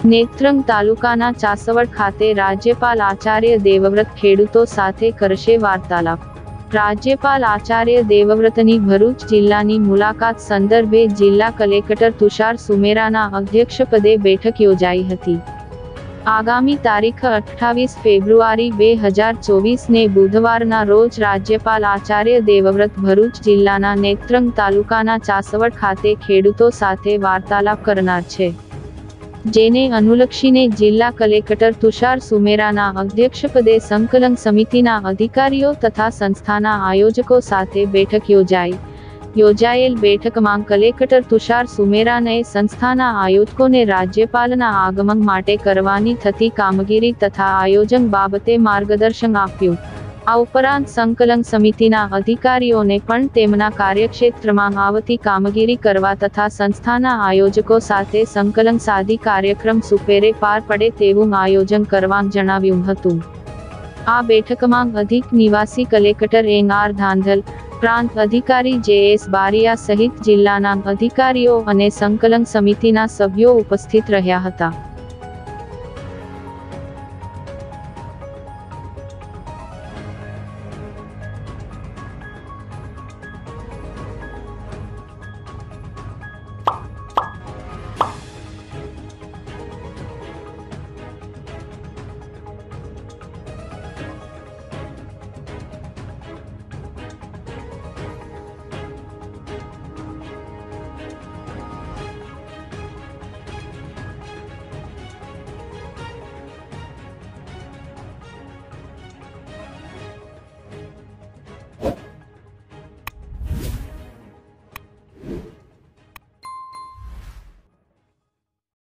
નેત્રંગ તાલુકાના ચાસવડ ખાતે રાજ્યપાલ આચાર્ય દેવવ્રત ખેડૂતો સાથે કરશે વાર્તાલાપ। રાજ્યપાલ આચાર્ય દેવવ્રતની ભરૂચ જિલ્લાની મુલાકાત સંદર્ભે જિલ્લા કલેક્ટર તુષાર સુમેરાના અધ્યક્ષપદે બેઠક યોજાઈ હતી। આગામી તારીખ 28 ફેબ્રુઆરી 2024 ને બુધવારના રોજ રાજ્યપાલ આચાર્ય દેવવ્રત ભરૂચ જિલ્લાના નેત્રંગ તાલુકાના ચાસવડ ખાતે ખેડૂતો સાથે વાર્તાલાપ કરનાર છે, જેને અનુલક્ષીને જિલ્લા કલેક્ટર તુષાર સુમેરાના અધ્યક્ષપદે સંકલન સમિતિના અધિકારીઓ તથા સંસ્થાના આયોજકો સાથે બેઠક યોજાયેલ બેઠકમાં કલેક્ટર તુષાર સુમેરાને સંસ્થાના આયોજકોને રાજ્યપાલના આગમન માટે કરવાની થતી કામગીરી તથા આયોજન બાબતે માર્ગદર્શન આપ્યું। આ ઉપરાંત સંકલન સમિતિના અધિકારીઓને પણ તેમના કાર્યક્ષેત્રમાં આવતી કામગીરી કરવા તથા સંસ્થાના આયોજકો સાથે સંકલન સાધી કાર્યક્રમ સુપેરે પાર પડે તેવું આયોજન કરવા જણાવ્યું હતું। આ બેઠકમાં અધિક નિવાસી કલેક્ટર એન.આર. ધાંધલ, પ્રાંત અધિકારી જે.એસ. બારિયા સહિત જિલ્લાના અધિકારીઓ અને સંકલન સમિતિના સભ્યો ઉપસ્થિત રહ્યા હતા।